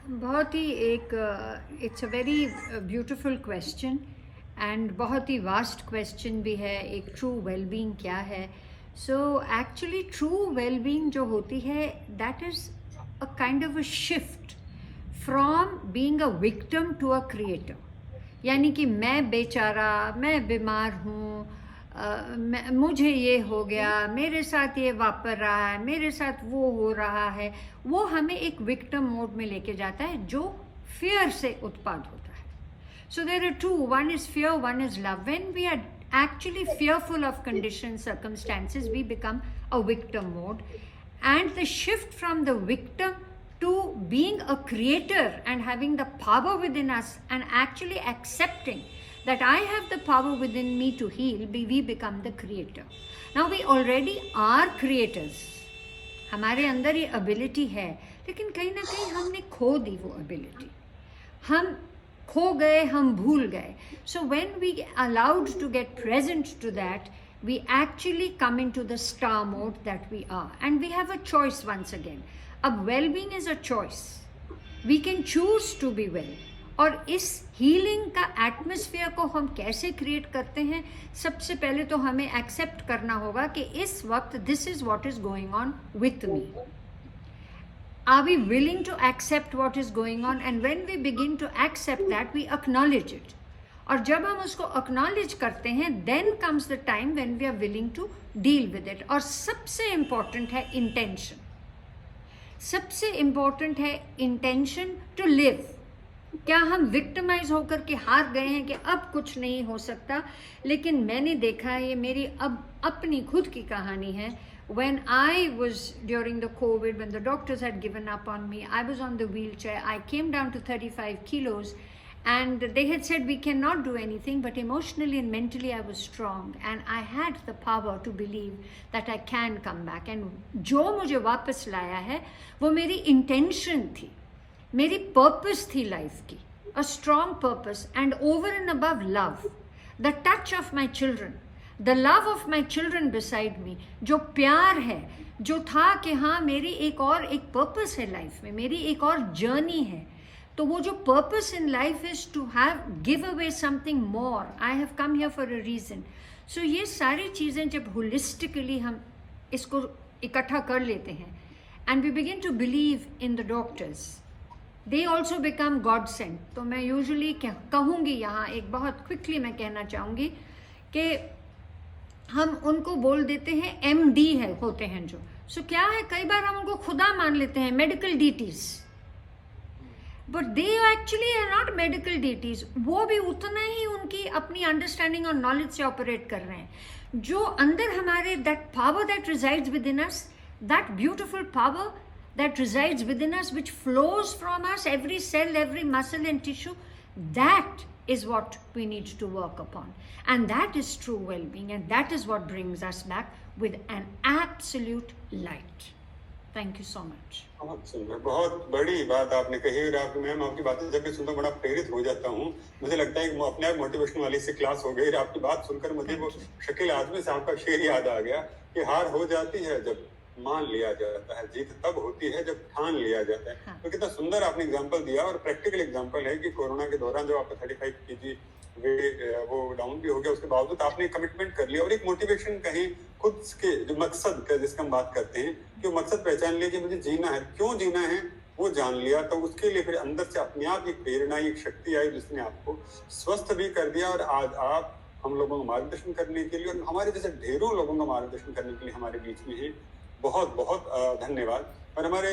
बहुत ही एक it's a very beautiful question and बहुत ही वास्ट क्वेश्चन भी है। एक ट्रू वेलबींग क्या है? सो एक्चुअली ट्रू वेलबींग जो होती है, that is a kind of a shift from being a victim to a creator. यानी कि मैं बेचारा, मैं बीमार हूँ, मुझे ये हो गया, मेरे साथ ये वापर रहा है, मेरे साथ वो हो रहा है, वो हमें एक विक्टिम मोड में लेके जाता है जो फियर से उत्पन्न होता है। So there are two, one is fear, one is love. When we are actually fearful of conditions, circumstances, we become a victim mode. And the shift from the victim to being a creator and having the power within us and actually accepting that I have the power within me to heal, we become the creator. Now we already are creators. हमारे अंदर ये ability है, लेकिन कहीं ना कहीं हमने खो दी वो ability। हम खो गए, हम भूल गए। So when we allowed to get present to that, we actually come into the star mode that we are, and we have a choice once again. अब well-being is a choice. We can choose to be well. और इस healing का atmosphere को हम कैसे create करते हैं? सबसे पहले तो हमें एक्सेप्ट करना होगा कि इस वक्त this is what is going on with me. Are we willing to accept what is going on? And when we begin to accept that, we acknowledge it. और जब हम उसको acknowledge करते हैं, then comes the time when we are willing to deal with it. और सबसे important है intention. सबसे important है intention to live. क्या हम विक्टिमाइज होकर के हार गए हैं कि अब कुछ नहीं हो सकता? लेकिन मैंने देखा है, ये मेरी अब अपनी खुद की कहानी है। When I was during the COVID, when the doctors had given up on me, I was on the wheelchair. I came down to 35 kilos and they had said we cannot do anything, but emotionally and mentally I was strong and I had the power to believe that I can come back. And जो मुझे वापस लाया है वो मेरी intention थी, मेरी purpose थी लाइफ की, a strong purpose and over and above love, the touch of my children, the love of my children beside me. जो प्यार है, जो था कि हाँ मेरी एक पर्पस है लाइफ में, मेरी एक और जर्नी है। तो वो जो purpose in life is to have give away something more, I have come here for a reason. So ये सारी चीज़ें जब होलिस्टिकली हम इसको इकट्ठा कर लेते हैं and we begin to believe in the doctors, they also become god sent. तो मैं यूजुअली कहूँगी यहाँ, एक बहुत क्विकली मैं कहना चाहूँगी कि हम उनको बोल देते हैं MD है, होते हैं जो। सो क्या है, कई बार हम उनको खुदा मान लेते हैं, medical deities, but they actually are not medical deities. वो भी उतना ही उनकी अपनी अंडरस्टैंडिंग और नॉलेज से ऑपरेट कर रहे हैं। जो अंदर हमारे that power that resides with in us, that beautiful power that resides within us, which flows from us, every cell, every muscle and tissue, that is what we need to work upon. And that is true well-being, and that is what brings us back with an absolute light. Thank you so much. बहुत सुंदर, बहुत बड़ी बात आपने कही। और आप ma'am, आपकी बातें जब भी सुनता हूँ बड़ा प्रेरित हो जाता हूँ। मुझे लगता है कि अपने आप मोटिवेशन वाली से क्लास हो गई। आपकी बात सुनकर मुझे वो शकील आजमी साहब का शेर याद आ गया कि हार हो जाती है जब मान लिया जाता है, जीत तब होती है जब ठान लिया जाता है। हाँ। तो कितना सुंदर आपने एग्जांपल दिया, और प्रैक्टिकल एग्जांपल है कि कोरोना के दौरान जब आपका 35 kg वो डाउन भी हो गया, उसके बावजूद आपने कमिटमेंट कर लिया और एक मोटिवेशन कहीं खुद के जो मकसद का जिसका हम बात करते हैं कि वो मकसद पहचान लिया कि मुझे जीना है, क्यों जीना है वो जान लिया। तो उसके लिए फिर अंदर से अपने आप एक प्रेरणा, एक शक्ति आई जिसने आपको स्वस्थ भी कर दिया। और आज आप हम लोगों को मार्गदर्शन करने के लिए और हमारे जैसे ढेरों लोगों का मार्गदर्शन करने के लिए हमारे बीच में है। बहुत बहुत धन्यवाद। और हमारे